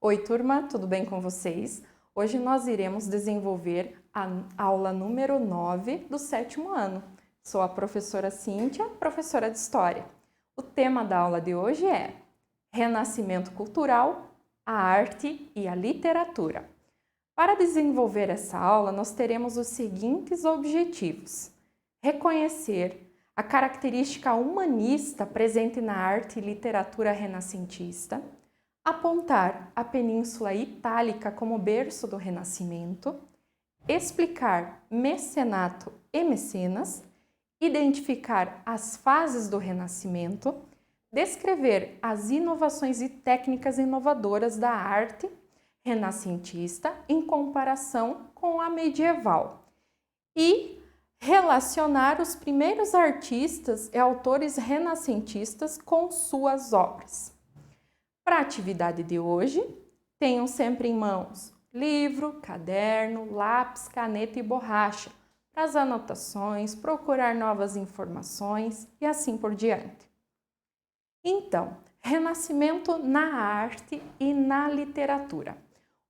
Oi, turma, tudo bem com vocês? Hoje nós iremos desenvolver a aula número 9 do 7º ano. Sou a professora Cíntia, professora de História. O tema da aula de hoje é Renascimento Cultural, a Arte e a Literatura. Para desenvolver essa aula, nós teremos os seguintes objetivos: reconhecer a característica humanista presente na arte e literatura renascentista, apontar a Península Itálica como berço do Renascimento, explicar mecenato e mecenas, identificar as fases do Renascimento, descrever as inovações e técnicas inovadoras da arte renascentista em comparação com a medieval e relacionar os primeiros artistas e autores renascentistas com suas obras. Para a atividade de hoje, tenham sempre em mãos livro, caderno, lápis, caneta e borracha para as anotações, procurar novas informações e assim por diante. Então, Renascimento na arte e na literatura.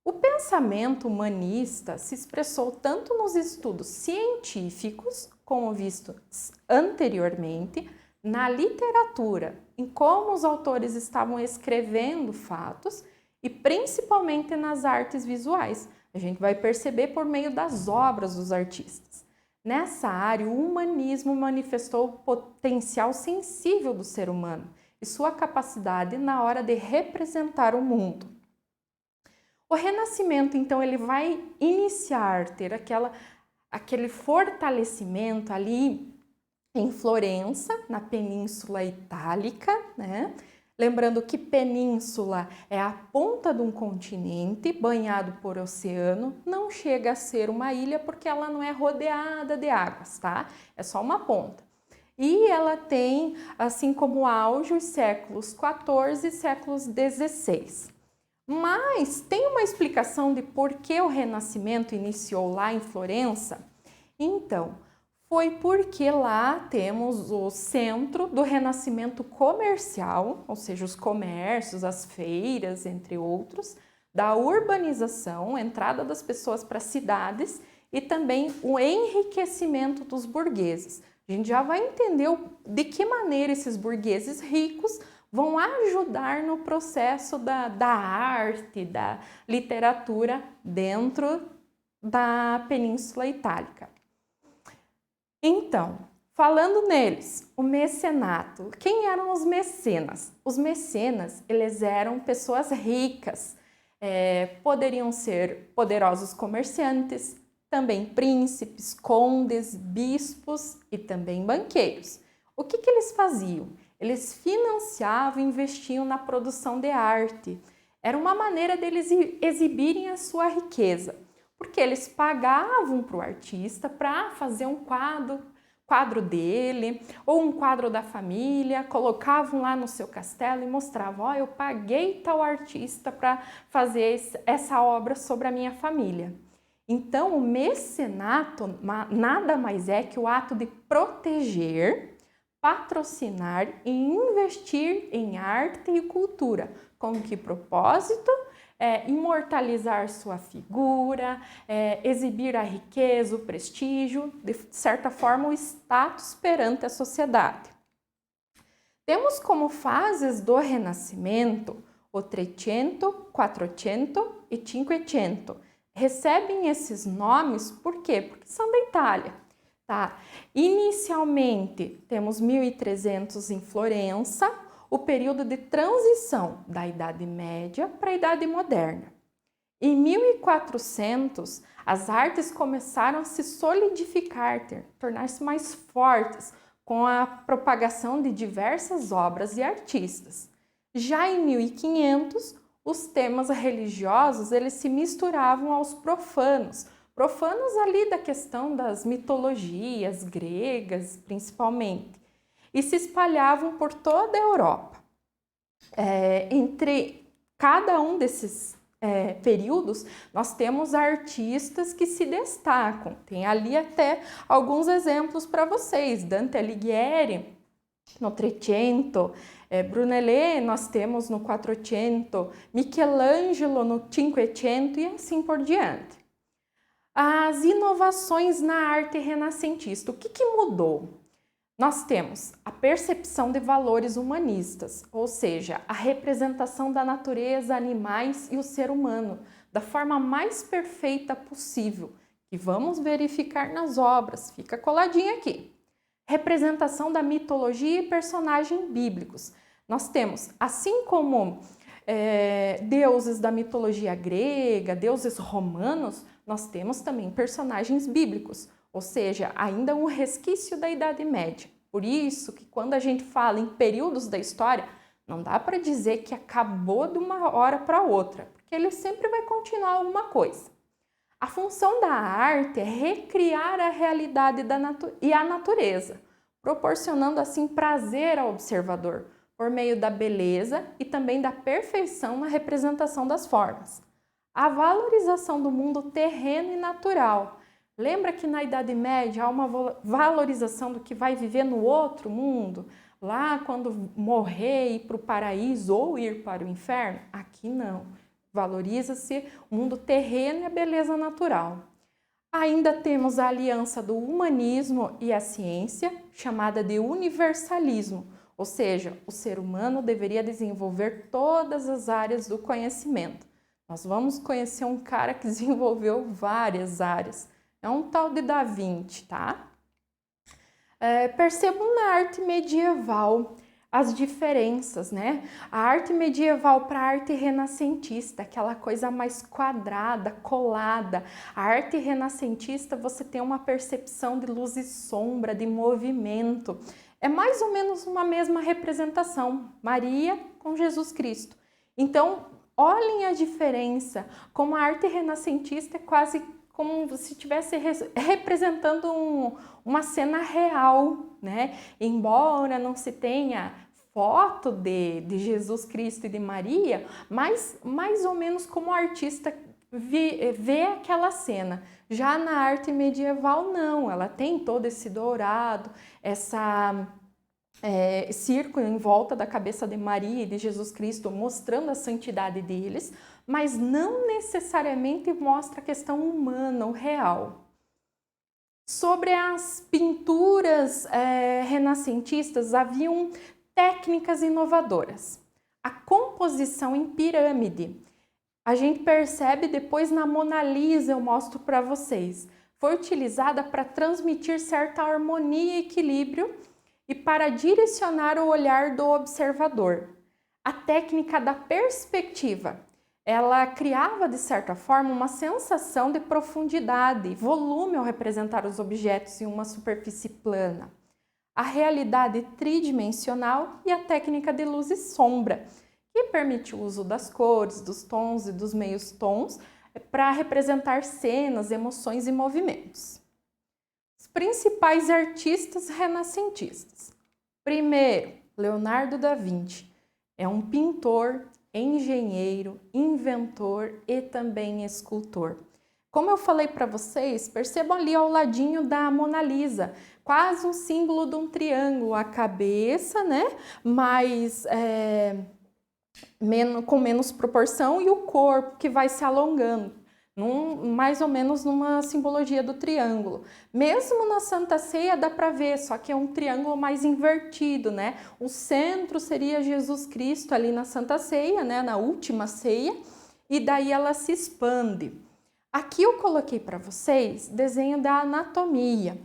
O pensamento humanista se expressou tanto nos estudos científicos, como vistos anteriormente, na literatura, em como os autores estavam escrevendo fatos e principalmente nas artes visuais. A gente vai perceber por meio das obras dos artistas. Nessa área, o humanismo manifestou o potencial sensível do ser humano e sua capacidade na hora de representar o mundo. O Renascimento, então, ele vai iniciar, ter aquele fortalecimento ali em Florença, na Península Itálica, né? Lembrando que península é a ponta de um continente banhado por oceano, não chega a ser uma ilha porque ela não é rodeada de águas, tá? É só uma ponta. E ela tem, assim como auge, os séculos XIV e séculos XVI. Mas tem uma explicação de por que o Renascimento iniciou lá em Florença? Então, foi porque lá temos o centro do renascimento comercial, ou seja, os comércios, as feiras, entre outros, da urbanização, entrada das pessoas para as cidades e também o enriquecimento dos burgueses. A gente já vai entender de que maneira esses burgueses ricos vão ajudar no processo da arte, da literatura dentro da Península Itálica. Então, falando neles, o mecenato. Quem eram os mecenas? Os mecenas, eles eram pessoas ricas, poderiam ser poderosos comerciantes, também príncipes, condes, bispos e também banqueiros. O que eles faziam? Eles financiavam e investiam na produção de arte. Era uma maneira deles exibirem a sua riqueza, porque eles pagavam para o artista para fazer um quadro dele, ou um quadro da família, colocavam lá no seu castelo e mostravam: ó, eu paguei tal artista para fazer essa obra sobre a minha família. Então, o mecenato nada mais é que o ato de proteger, patrocinar e investir em arte e cultura. Com que propósito? Imortalizar sua figura, exibir a riqueza, o prestígio, de certa forma o status perante a sociedade. Temos como fases do Renascimento o Trecento, Quattrocento e Cinquecento. Recebem esses nomes por quê? Porque são da Itália. Tá? Inicialmente, temos 1300 em Florença, o período de transição da Idade Média para a Idade Moderna. Em 1400, as artes começaram a se solidificar, tornar-se mais fortes, com a propagação de diversas obras e artistas. Já em 1500, os temas religiosos eles se misturavam aos profanos ali da questão das mitologias gregas, principalmente, e se espalhavam por toda a Europa. Entre cada um desses períodos, nós temos artistas que se destacam. Tem ali até alguns exemplos para vocês. Dante Alighieri no Trecento, Brunelleschi nós temos no Quattrocento, Michelangelo no Cinquecento e assim por diante. As inovações na arte renascentista, o que mudou? Nós temos a percepção de valores humanistas, ou seja, a representação da natureza, animais e o ser humano, da forma mais perfeita possível, que vamos verificar nas obras, fica coladinho aqui. Representação da mitologia e personagens bíblicos. Nós temos, assim como deuses da mitologia grega, deuses romanos, nós temos também personagens bíblicos, ou seja, ainda um resquício da Idade Média. Por isso que quando a gente fala em períodos da história, não dá para dizer que acabou de uma hora para outra, porque ele sempre vai continuar alguma coisa. A função da arte é recriar a realidade e a natureza, proporcionando assim prazer ao observador, por meio da beleza e também da perfeição na representação das formas. A valorização do mundo terreno e natural. Lembra que na Idade Média há uma valorização do que vai viver no outro mundo? Lá quando morrer, ir para o paraíso ou ir para o inferno? Aqui não. Valoriza-se o mundo terreno e a beleza natural. Ainda temos a aliança do humanismo e a ciência, chamada de universalismo, ou seja, o ser humano deveria desenvolver todas as áreas do conhecimento. Nós vamos conhecer um cara que desenvolveu várias áreas. É um tal de Da Vinci, tá? Percebam na arte medieval as diferenças, né? A arte medieval para a arte renascentista, aquela coisa mais quadrada, colada. A arte renascentista, você tem uma percepção de luz e sombra, de movimento. É mais ou menos uma mesma representação, Maria com Jesus Cristo. Então, olhem a diferença, como a arte renascentista é quase como se estivesse representando uma cena real, né? Embora não se tenha foto de Jesus Cristo e de Maria, mas mais ou menos como o artista vê aquela cena. Já na arte medieval, não, ela tem todo esse dourado, círculo em volta da cabeça de Maria e de Jesus Cristo, mostrando a santidade deles, mas não necessariamente mostra a questão humana, o real. Sobre as pinturas renascentistas, haviam técnicas inovadoras. A composição em pirâmide, a gente percebe depois na Mona Lisa, eu mostro para vocês, foi utilizada para transmitir certa harmonia e equilíbrio e para direcionar o olhar do observador. A técnica da perspectiva, ela criava, de certa forma, uma sensação de profundidade, volume ao representar os objetos em uma superfície plana. A realidade tridimensional e a técnica de luz e sombra, que permite o uso das cores, dos tons e dos meios tons para representar cenas, emoções e movimentos. Os principais artistas renascentistas. Primeiro, Leonardo da Vinci. É um pintor, engenheiro, inventor e também escultor. Como eu falei para vocês, percebam ali ao ladinho da Mona Lisa, quase um símbolo de um triângulo, a cabeça, né? Mas com menos proporção e o corpo que vai se alongando, mais ou menos numa simbologia do triângulo. Mesmo na Santa Ceia dá para ver, só que é um triângulo mais invertido, né? O centro seria Jesus Cristo ali na Santa Ceia, né? Na última ceia, e daí ela se expande. Aqui eu coloquei para vocês desenho da anatomia.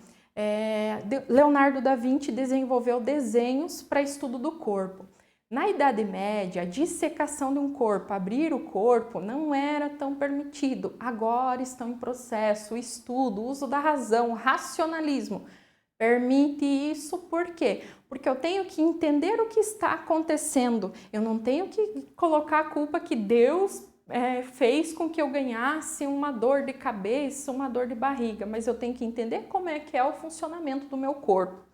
Leonardo da Vinci desenvolveu desenhos para estudo do corpo. Na Idade Média, a dissecação de um corpo, abrir o corpo, não era tão permitido. Agora estão em processo o estudo, o uso da razão, o racionalismo. Permite isso por quê? Porque eu tenho que entender o que está acontecendo. Eu não tenho que colocar a culpa que Deus fez com que eu ganhasse uma dor de cabeça, uma dor de barriga, mas eu tenho que entender como é que é o funcionamento do meu corpo.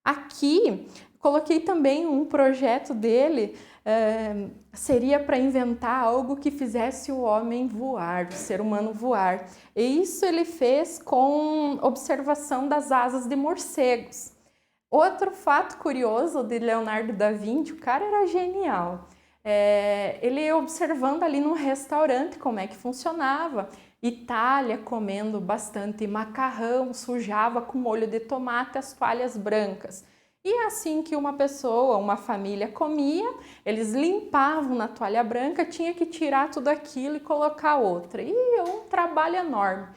Aqui, coloquei também um projeto dele, seria para inventar algo que fizesse o homem voar, o ser humano voar. E isso ele fez com observação das asas de morcegos. Outro fato curioso de Leonardo da Vinci, o cara era genial. Ele observando ali num restaurante como é que funcionava, Itália comendo bastante macarrão, sujava com molho de tomate as toalhas brancas. E assim que uma pessoa, uma família comia, eles limpavam na toalha branca, tinha que tirar tudo aquilo e colocar outra. E um trabalho enorme.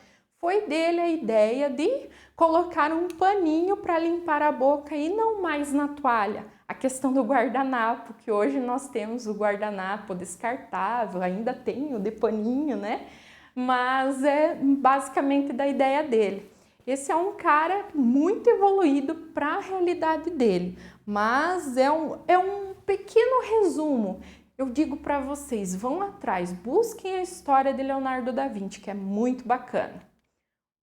Foi dele a ideia de colocar um paninho para limpar a boca e não mais na toalha. A questão do guardanapo, que hoje nós temos o guardanapo descartável, ainda tem o de paninho, né? Mas é basicamente da ideia dele. Esse é um cara muito evoluído para a realidade dele, mas é um pequeno resumo. Eu digo para vocês, vão atrás, busquem a história de Leonardo da Vinci, que é muito bacana.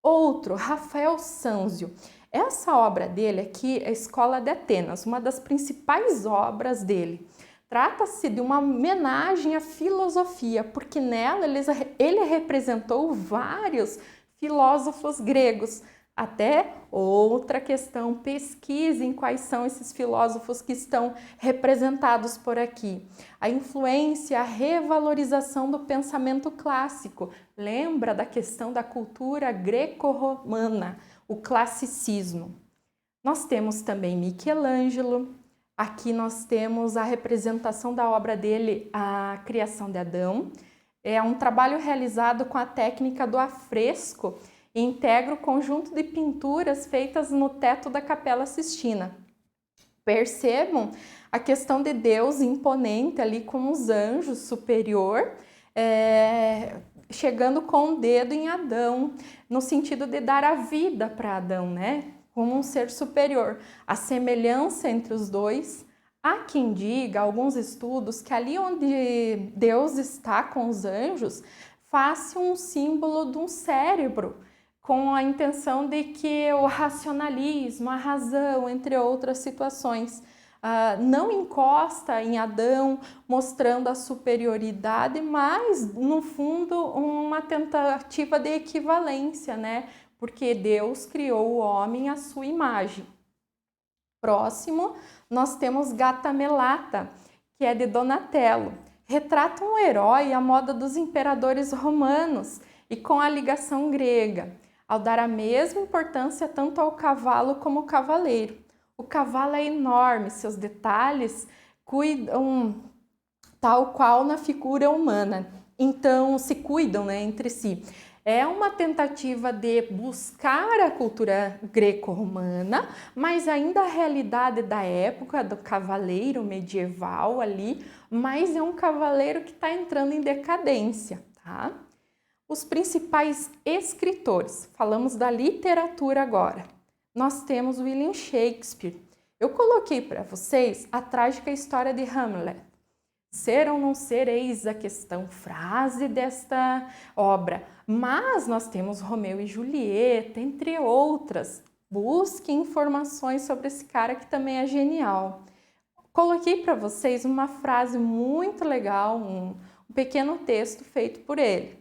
Outro, Rafael Sanzio. Essa obra dele aqui é a Escola de Atenas, uma das principais obras dele. Trata-se de uma homenagem à filosofia, porque nela ele representou vários filósofos gregos. Até outra questão, pesquisem quais são esses filósofos que estão representados por aqui. A influência, a revalorização do pensamento clássico. Lembra da questão da cultura greco-romana, o classicismo. Nós temos também Michelangelo. Aqui nós temos a representação da obra dele, A Criação de Adão. É um trabalho realizado com a técnica do afresco e integra o conjunto de pinturas feitas no teto da Capela Sistina. Percebam a questão de Deus imponente ali com os anjos superior, chegando com o dedo em Adão, no sentido de dar a vida para Adão, né? Como um ser superior. A semelhança entre os dois. Há quem diga, alguns estudos, que ali onde Deus está com os anjos, faz um símbolo de um cérebro, com a intenção de que o racionalismo, a razão, entre outras situações, não encosta em Adão, mostrando a superioridade, mas, no fundo, uma tentativa de equivalência, né? Porque Deus criou o homem à sua imagem. Próximo, nós temos Gata Melata, que é de Donatello. Retrata um herói à moda dos imperadores romanos e com a ligação grega, ao dar a mesma importância tanto ao cavalo como ao cavaleiro. O cavalo é enorme, seus detalhes cuidam tal qual na figura humana, então se cuidam, né, entre si. É uma tentativa de buscar a cultura greco-romana, mas ainda a realidade da época do cavaleiro medieval ali, mas é um cavaleiro que está entrando em decadência, tá? Os principais escritores, falamos da literatura agora. Nós temos William Shakespeare. Eu coloquei para vocês a trágica história de Hamlet. Ser ou não ser, eis a questão, frase desta obra. Mas nós temos Romeu e Julieta, entre outras. Busque informações sobre esse cara que também é genial. Coloquei para vocês uma frase muito legal, um pequeno texto feito por ele.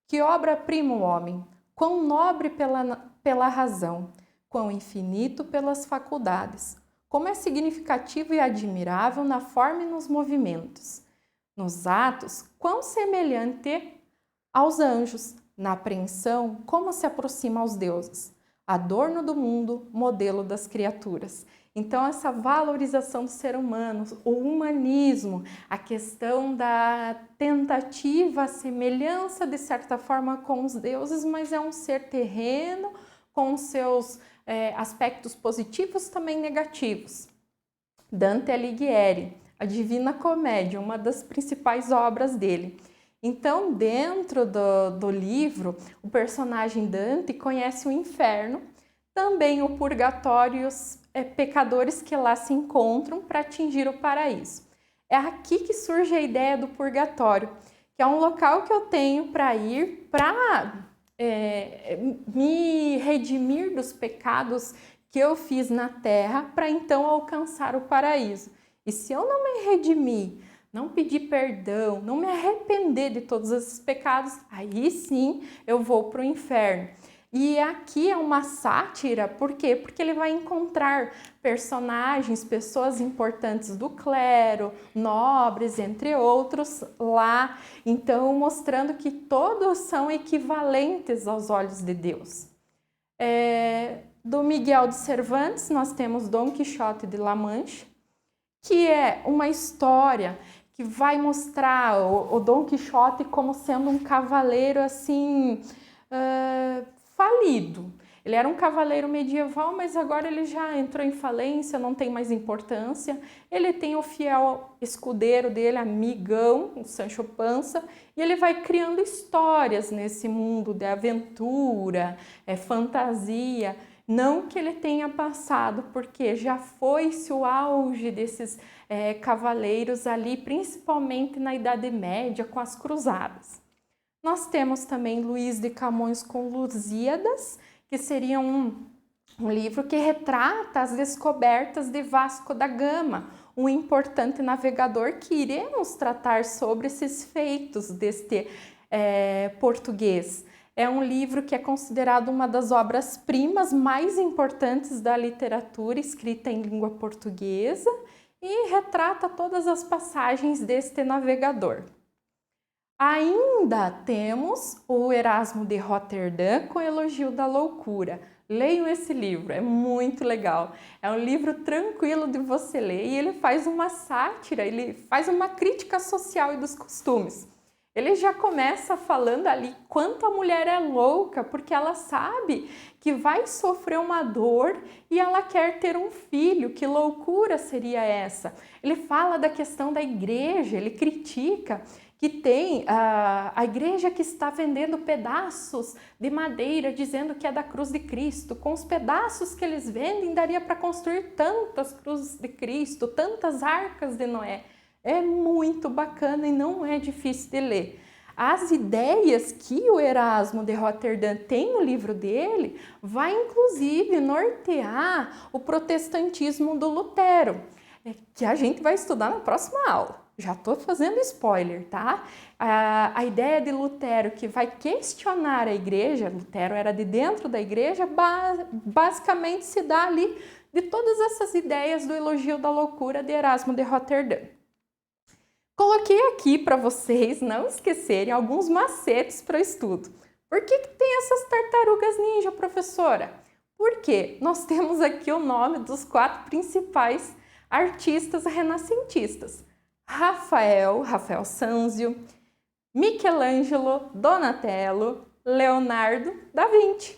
Que obra-prima o homem, quão nobre pela razão, quão infinito pelas faculdades. Como é significativo e admirável na forma e nos movimentos. Nos atos, quão semelhante aos anjos. Na apreensão, como se aproxima aos deuses. Adorno do mundo, modelo das criaturas. Então, essa valorização do ser humano, o humanismo, a questão da tentativa, a semelhança, de certa forma, com os deuses, mas é um ser terreno, com seus aspectos positivos, também negativos. Dante Alighieri, a Divina Comédia, uma das principais obras dele. Então, dentro do livro, o personagem Dante conhece o inferno, também o purgatório e os pecadores que lá se encontram para atingir o paraíso. É aqui que surge a ideia do purgatório, que é um local que eu tenho para ir para me redimir dos pecados que eu fiz na terra para então alcançar o paraíso. E se eu não me redimir, não pedir perdão, não me arrepender de todos esses pecados, aí sim eu vou para o inferno. E aqui é uma sátira, por quê? Porque ele vai encontrar personagens, pessoas importantes do clero, nobres, entre outros, lá. Então, mostrando que todos são equivalentes aos olhos de Deus. Do Miguel de Cervantes, nós temos Dom Quixote de La Mancha, que é uma história que vai mostrar o Dom Quixote como sendo um cavaleiro assim, falido. Ele era um cavaleiro medieval, mas agora ele já entrou em falência, não tem mais importância. Ele tem o fiel escudeiro dele, amigão, o Sancho Panza, e ele vai criando histórias nesse mundo de aventura, fantasia. Não que ele tenha passado, porque já foi-se o auge desses cavaleiros ali, principalmente na Idade Média, com as cruzadas. Nós temos também Luís de Camões com Lusíadas, que seria um livro que retrata as descobertas de Vasco da Gama, um importante navegador que iremos tratar sobre esses feitos deste português. É um livro que é considerado uma das obras-primas mais importantes da literatura escrita em língua portuguesa e retrata todas as passagens deste navegador. Ainda temos o Erasmo de Roterdã com Elogio da Loucura. Leiam esse livro, é muito legal. É um livro tranquilo de você ler e ele faz uma sátira, ele faz uma crítica social e dos costumes. Ele já começa falando ali quanto a mulher é louca, porque ela sabe que vai sofrer uma dor e ela quer ter um filho. Que loucura seria essa? Ele fala da questão da igreja, ele critica que tem a igreja que está vendendo pedaços de madeira, dizendo que é da cruz de Cristo. Com os pedaços que eles vendem, daria para construir tantas cruzes de Cristo, tantas arcas de Noé. É muito bacana e não é difícil de ler. As ideias que o Erasmo de Roterdã tem no livro dele vai inclusive nortear o protestantismo do Lutero, que a gente vai estudar na próxima aula. Já estou fazendo spoiler, tá? A ideia de Lutero que vai questionar a igreja, Lutero era de dentro da igreja, basicamente se dá ali de todas essas ideias do Elogio da Loucura de Erasmo de Roterdã. Coloquei aqui para vocês não esquecerem alguns macetes para o estudo. Por que tem essas tartarugas ninja, professora? Porque nós temos aqui o nome dos 4 principais artistas renascentistas. Rafael Sanzio, Michelangelo, Donatello, Leonardo da Vinci.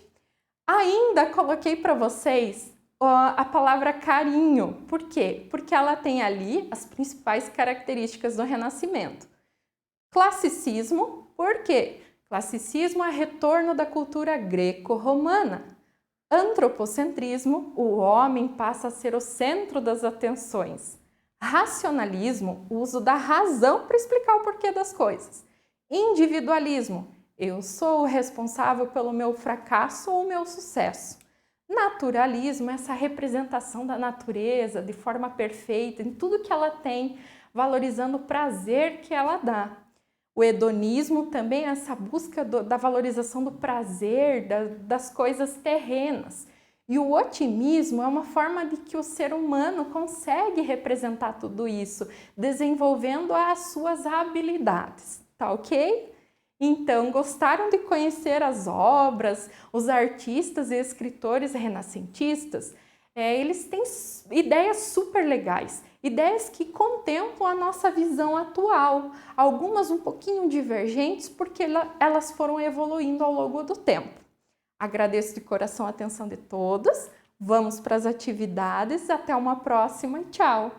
Ainda coloquei para vocês a palavra carinho. Por quê? Porque ela tem ali as principais características do Renascimento. Classicismo, por quê? Classicismo é retorno da cultura greco-romana. Antropocentrismo, o homem passa a ser o centro das atenções. Racionalismo, o uso da razão para explicar o porquê das coisas. Individualismo, eu sou o responsável pelo meu fracasso ou o meu sucesso. Naturalismo, essa representação da natureza de forma perfeita, em tudo que ela tem, valorizando o prazer que ela dá. O hedonismo também é essa busca da valorização do prazer, das coisas terrenas. E o otimismo é uma forma de que o ser humano consegue representar tudo isso, desenvolvendo as suas habilidades, tá ok? Então, gostaram de conhecer as obras, os artistas e escritores renascentistas? Eles têm ideias super legais, ideias que contemplam a nossa visão atual, algumas um pouquinho divergentes porque elas foram evoluindo ao longo do tempo. Agradeço de coração a atenção de todos, vamos para as atividades, até uma próxima, tchau!